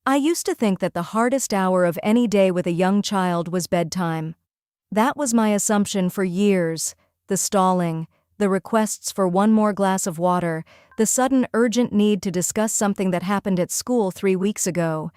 I used to think that the hardest hour of any day with a young child was bedtime. That was my assumption for years. The stalling, the requests for one more glass of water, the sudden urgent need to discuss something that happened at school 3 weeks ago.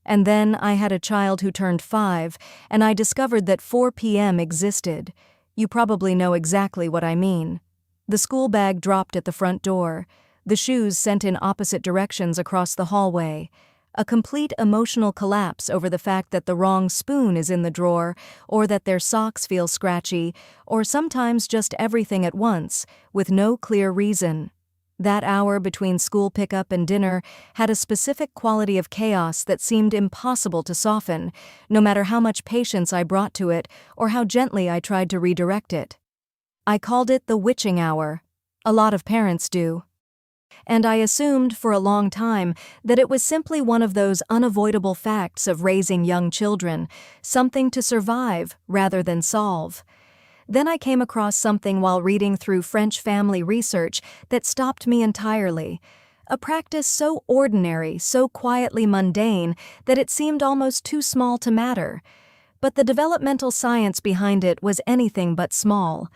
And then I had a child who turned 5, and I discovered that 4 p.m. existed. You probably know exactly what I mean. The school bag dropped at the front door. The shoes sent in opposite directions across the hallway. A complete emotional collapse over the fact that the wrong spoon is in the drawer, or that their socks feel scratchy, or sometimes just everything at once, with no clear reason. That hour between school pickup and dinner had a specific quality of chaos that seemed impossible to soften, no matter how much patience I brought to it or how gently I tried to redirect it. I called it the witching hour. A lot of parents do. And I assumed for a long time that it was simply one of those unavoidable facts of raising young children, something to survive rather than solve. Then I came across something while reading through French family research that stopped me entirely. A practice so ordinary, so quietly mundane, that it seemed almost too small to matter. But the developmental science behind it was anything but small.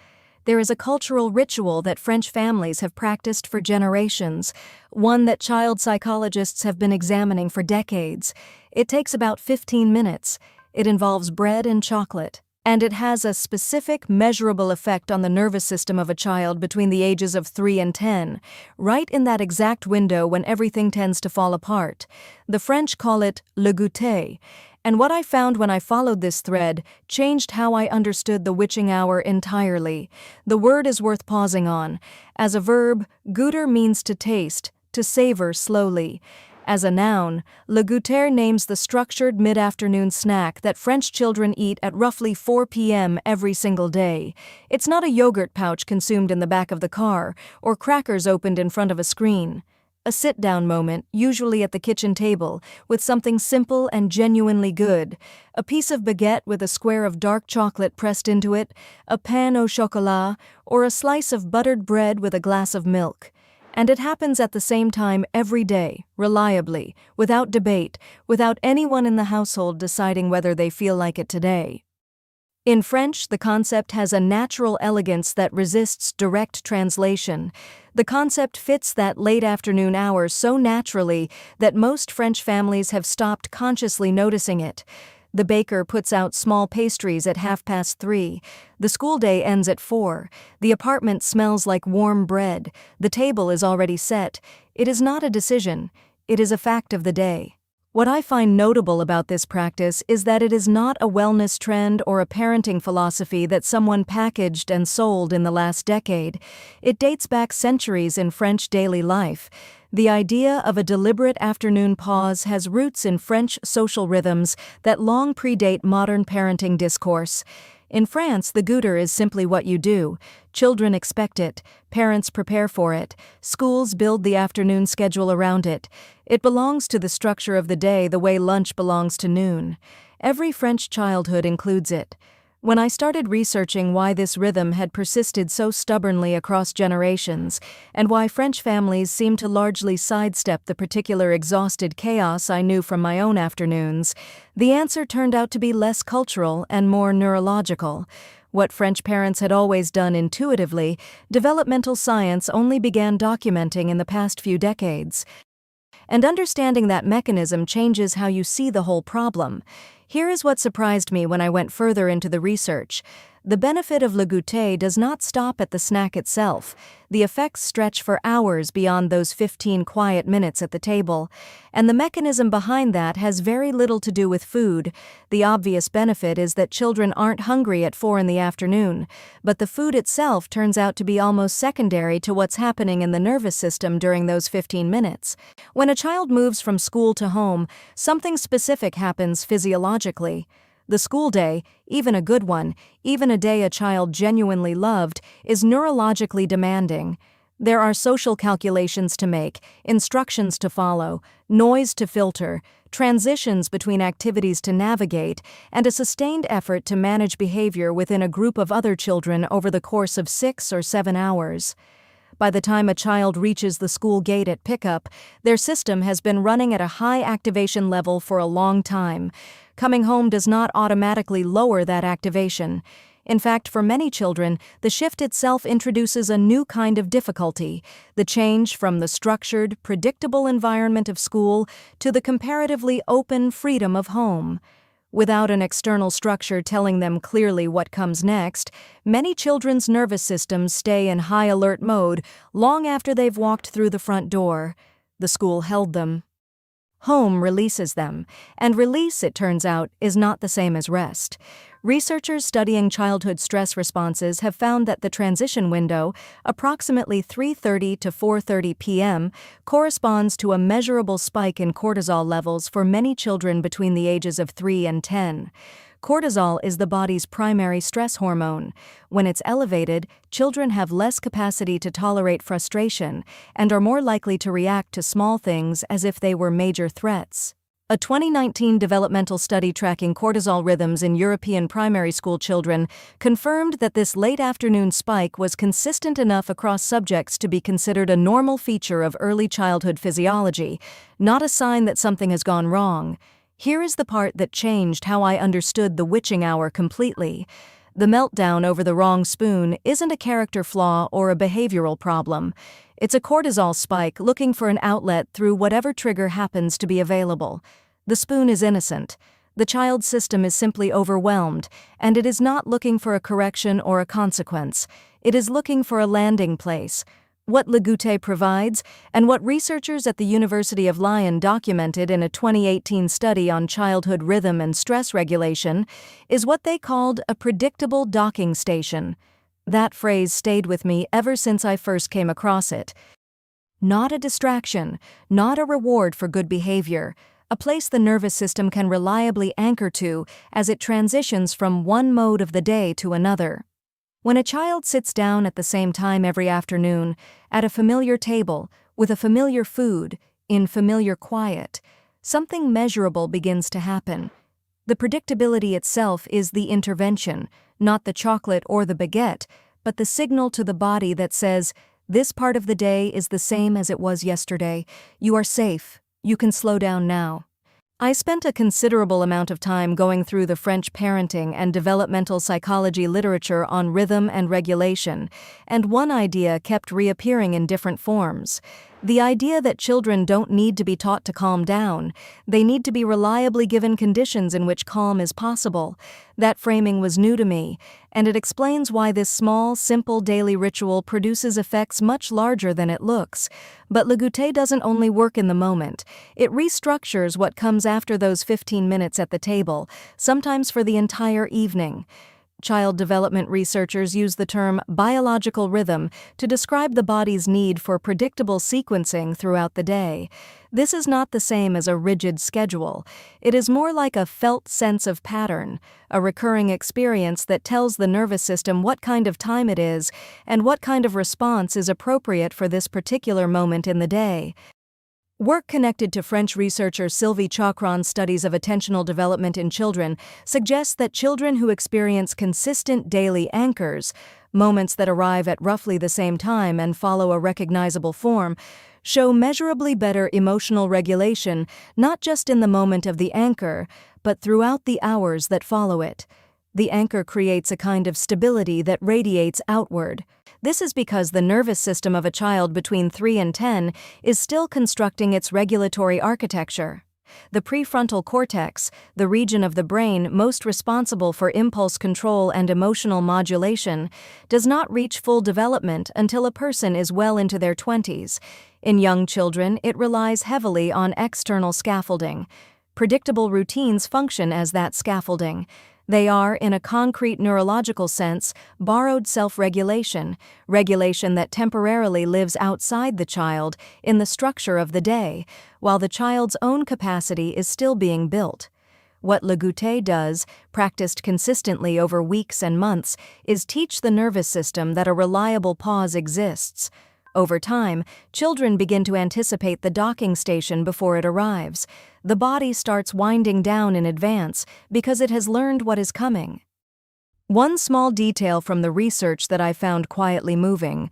There is a cultural ritual that French families have practiced for generations, one that child psychologists have been examining for decades. It takes about 15 minutes. It involves bread and chocolate, and it has a specific, measurable effect on the nervous system of a child between the ages of 3 and 10, right in that exact window when everything tends to fall apart. The French call it le goûter. And what I found when I followed this thread changed how I understood the witching hour entirely. The word is worth pausing on. As a verb, goûter means to taste, to savor slowly. As a noun, le goûter names the structured mid-afternoon snack that French children eat at roughly 4 p.m. every single day. It's not a yogurt pouch consumed in the back of the car, or crackers opened in front of a screen. A sit-down moment, usually at the kitchen table, with something simple and genuinely good. A piece of baguette with a square of dark chocolate pressed into it, a pain au chocolat, or a slice of buttered bread with a glass of milk. And it happens at the same time every day, reliably, without debate, without anyone in the household deciding whether they feel like it today. In French, the concept has a natural elegance that resists direct translation. The concept fits that late afternoon hour so naturally that most French families have stopped consciously noticing it. The baker puts out small pastries at 3:30. The school day ends at 4. The apartment smells like warm bread. The table is already set. It is not a decision. It is a fact of the day. What I find notable about this practice is that it is not a wellness trend or a parenting philosophy that someone packaged and sold in the last decade. It dates back centuries in French daily life. The idea of a deliberate afternoon pause has roots in French social rhythms that long predate modern parenting discourse. In France, the goûter is simply what you do. Children expect it. Parents prepare for it. Schools build the afternoon schedule around it. It belongs to the structure of the day the way lunch belongs to noon. Every French childhood includes it. When I started researching why this rhythm had persisted so stubbornly across generations, and why French families seem to largely sidestep the particular exhausted chaos I knew from my own afternoons, the answer turned out to be less cultural and more neurological. What French parents had always done intuitively, developmental science only began documenting in the past few decades. And understanding that mechanism changes how you see the whole problem. Here is what surprised me when I went further into the research. The benefit of le goûter does not stop at the snack itself. The effects stretch for hours beyond those 15 quiet minutes at the table, and the mechanism behind that has very little to do with food. The obvious benefit is that children aren't hungry at 4 in the afternoon, but the food itself turns out to be almost secondary to what's happening in the nervous system during those 15 minutes. When a child moves from school to home, something specific happens physiologically. The school day, even a good one, even a day a child genuinely loved, is neurologically demanding. There are social calculations to make, instructions to follow, noise to filter, transitions between activities to navigate, and a sustained effort to manage behavior within a group of other children over the course of 6 or 7 hours. By the time a child reaches the school gate at pickup, their system has been running at a high activation level for a long time. Coming home does not automatically lower that activation. In fact, for many children, the shift itself introduces a new kind of difficulty, the change from the structured, predictable environment of school to the comparatively open freedom of home. Without an external structure telling them clearly what comes next, many children's nervous systems stay in high alert mode long after they've walked through the front door. The school held them. Home releases them, and release, it turns out, is not the same as rest. Researchers studying childhood stress responses have found that the transition window, approximately 3:30 to 4:30 p.m., corresponds to a measurable spike in cortisol levels for many children between the ages of 3 and 10. Cortisol is the body's primary stress hormone. When it's elevated, children have less capacity to tolerate frustration and are more likely to react to small things as if they were major threats. A 2019 developmental study tracking cortisol rhythms in European primary school children confirmed that this late afternoon spike was consistent enough across subjects to be considered a normal feature of early childhood physiology, not a sign that something has gone wrong. Here is the part that changed how I understood the witching hour completely. The meltdown over the wrong spoon isn't a character flaw or a behavioral problem. It's a cortisol spike looking for an outlet through whatever trigger happens to be available. The spoon is innocent. The child's system is simply overwhelmed, and it is not looking for a correction or a consequence. It is looking for a landing place. What Goûter provides, and what researchers at the University of Lyon documented in a 2018 study on childhood rhythm and stress regulation, is what they called a predictable docking station. That phrase stayed with me ever since I first came across it. Not a distraction, not a reward for good behavior, a place the nervous system can reliably anchor to as it transitions from one mode of the day to another. When a child sits down at the same time every afternoon, at a familiar table, with a familiar food, in familiar quiet, something measurable begins to happen. The predictability itself is the intervention, not the chocolate or the baguette, but the signal to the body that says, this part of the day is the same as it was yesterday. You are safe. You can slow down now. I spent a considerable amount of time going through the French parenting and developmental psychology literature on rhythm and regulation, and one idea kept reappearing in different forms. The idea that children don't need to be taught to calm down, they need to be reliably given conditions in which calm is possible. That framing was new to me, and it explains why this small, simple daily ritual produces effects much larger than it looks. But Goûter doesn't only work in the moment. It restructures what comes after those 15 minutes at the table, sometimes for the entire evening. Child development researchers use the term biological rhythm to describe the body's need for predictable sequencing throughout the day. This is not the same as a rigid schedule. It is more like a felt sense of pattern, a recurring experience that tells the nervous system what kind of time it is and what kind of response is appropriate for this particular moment in the day. Work connected to French researcher Sylvie Chakran's studies of attentional development in children suggests that children who experience consistent daily anchors, moments that arrive at roughly the same time and follow a recognizable form, show measurably better emotional regulation not just in the moment of the anchor, but throughout the hours that follow it. The anchor creates a kind of stability that radiates outward. This is because the nervous system of a child between 3 and 10 is still constructing its regulatory architecture. The prefrontal cortex, the region of the brain most responsible for impulse control and emotional modulation, does not reach full development until a person is well into their 20s. In young children, it relies heavily on external scaffolding. Predictable routines function as that scaffolding. They are, in a concrete neurological sense, borrowed self-regulation, regulation that temporarily lives outside the child in the structure of the day, while the child's own capacity is still being built. What Goûter does, practiced consistently over weeks and months, is teach the nervous system that a reliable pause exists. Over time, children begin to anticipate the docking station before it arrives. The body starts winding down in advance because it has learned what is coming. One small detail from the research that I found quietly moving.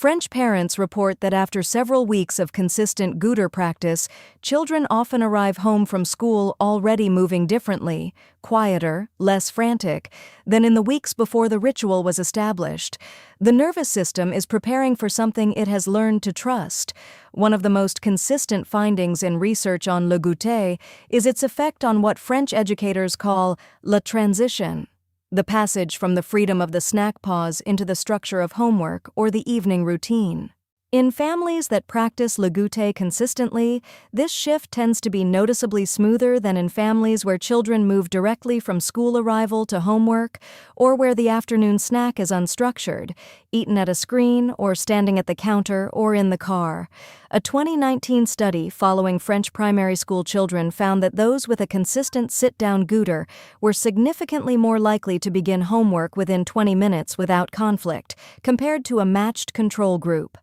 French parents report that after several weeks of consistent Goûter practice, children often arrive home from school already moving differently, quieter, less frantic, than in the weeks before the ritual was established. The nervous system is preparing for something it has learned to trust. One of the most consistent findings in research on le goûter is its effect on what French educators call la transition, the passage from the freedom of the snack pause into the structure of homework or the evening routine. In families that practice le goûter consistently, this shift tends to be noticeably smoother than in families where children move directly from school arrival to homework, or where the afternoon snack is unstructured, eaten at a screen or standing at the counter or in the car. A 2019 study following French primary school children found that those with a consistent sit-down Goûter were significantly more likely to begin homework within 20 minutes without conflict, compared to a matched control group.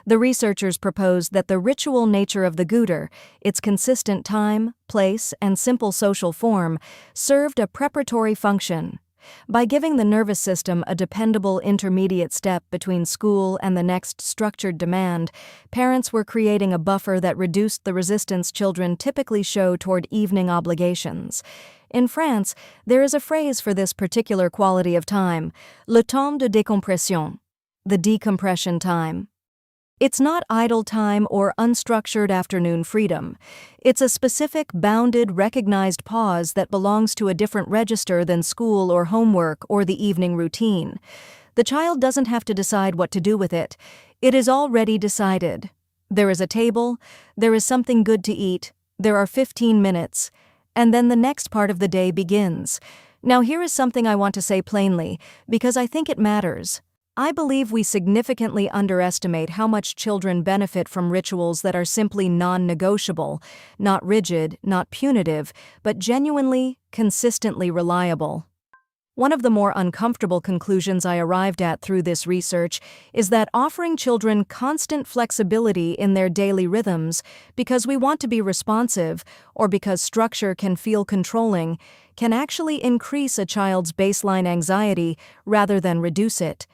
The researchers proposed that the ritual nature of the Goûter, its consistent time, place, and simple social form, served a preparatory function. By giving the nervous system a dependable intermediate step between school and the next structured demand, parents were creating a buffer that reduced the resistance children typically show toward evening obligations. In France, there is a phrase for this particular quality of time, le temps de décompression, the decompression time. It's not idle time or unstructured afternoon freedom. It's a specific, bounded, recognized pause that belongs to a different register than school or homework or the evening routine. The child doesn't have to decide what to do with it. It is already decided. There is a table, there is something good to eat, there are 15 minutes, and then the next part of the day begins. Now here is something I want to say plainly, because I think it matters. I believe we significantly underestimate how much children benefit from rituals that are simply non-negotiable, not rigid, not punitive, but genuinely, consistently reliable. One of the more uncomfortable conclusions I arrived at through this research is that offering children constant flexibility in their daily rhythms, because we want to be responsive or because structure can feel controlling, can actually increase a child's baseline anxiety rather than reduce it.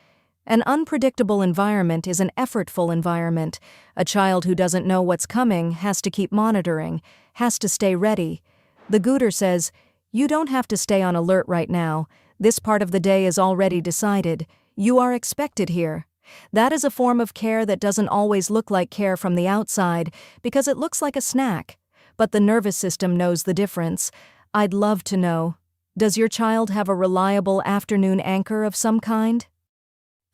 An unpredictable environment is an effortful environment. A child who doesn't know what's coming has to keep monitoring, has to stay ready. The Goûter says, you don't have to stay on alert right now. This part of the day is already decided. You are expected here. That is a form of care that doesn't always look like care from the outside because it looks like a snack. But the nervous system knows the difference. I'd love to know. Does your child have a reliable afternoon anchor of some kind?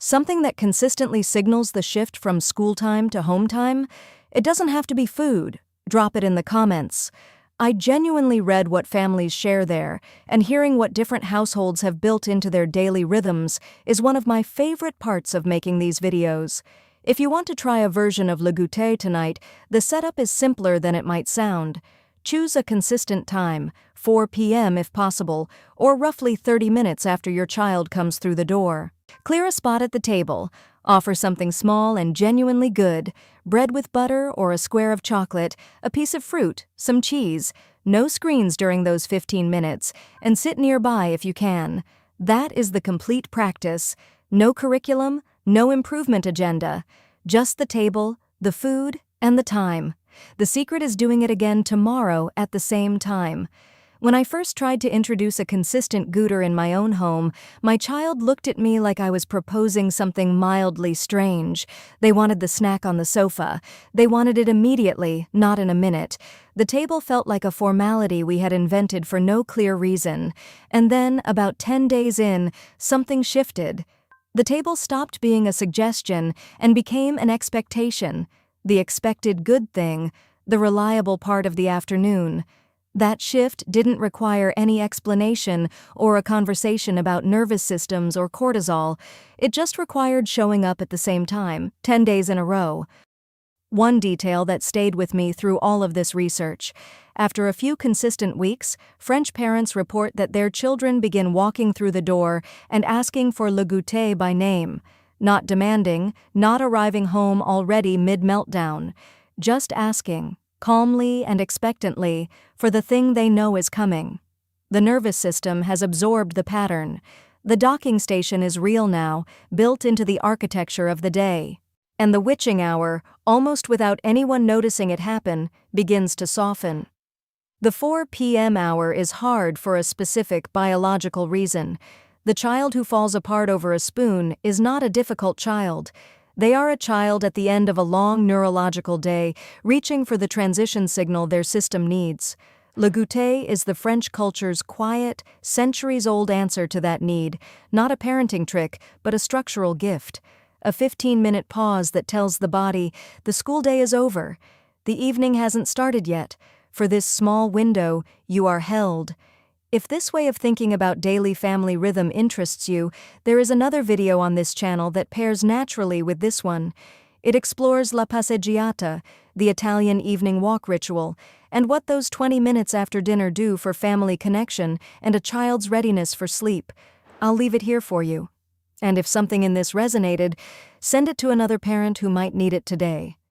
Something that consistently signals the shift from school time to home time? It doesn't have to be food. Drop it in the comments. I genuinely read what families share there, and hearing what different households have built into their daily rhythms is one of my favorite parts of making these videos. If you want to try a version of le goûter tonight, the setup is simpler than it might sound. Choose a consistent time, 4 p.m. if possible, or roughly 30 minutes after your child comes through the door. Clear a spot at the table. Offer something small and genuinely good, bread with butter or a square of chocolate, a piece of fruit, some cheese, no screens during those 15 minutes, and sit nearby if you can. That is the complete practice. No curriculum, no improvement agenda. Just the table, the food, and the time. The secret is doing it again tomorrow at the same time. When I first tried to introduce a consistent Goûter in my own home, my child looked at me like I was proposing something mildly strange. They wanted the snack on the sofa. They wanted it immediately, not in a minute. The table felt like a formality we had invented for no clear reason. And then, about 10 days in, something shifted. The table stopped being a suggestion and became an expectation. The expected good thing, the reliable part of the afternoon. That shift didn't require any explanation or a conversation about nervous systems or cortisol. It just required showing up at the same time, 10 days in a row. One detail that stayed with me through all of this research. After a few consistent weeks, French parents report that their children begin walking through the door and asking for le goûter by name. Not demanding, not arriving home already mid-meltdown. Just asking, calmly and expectantly, for the thing they know is coming. The nervous system has absorbed the pattern. The docking station is real now, built into the architecture of the day. And the witching hour, almost without anyone noticing it happen, begins to soften. The 4 p.m. hour is hard for a specific biological reason. The child who falls apart over a spoon is not a difficult child. They are a child at the end of a long neurological day, reaching for the transition signal their system needs. Le Goûter is the French culture's quiet, centuries-old answer to that need, not a parenting trick, but a structural gift. A 15-minute pause that tells the body, the school day is over. The evening hasn't started yet. For this small window, you are held. If this way of thinking about daily family rhythm interests you, there is another video on this channel that pairs naturally with this one. It explores la passeggiata, the Italian evening walk ritual, and what those 20 minutes after dinner do for family connection and a child's readiness for sleep. I'll leave it here for you. And if something in this resonated, send it to another parent who might need it today.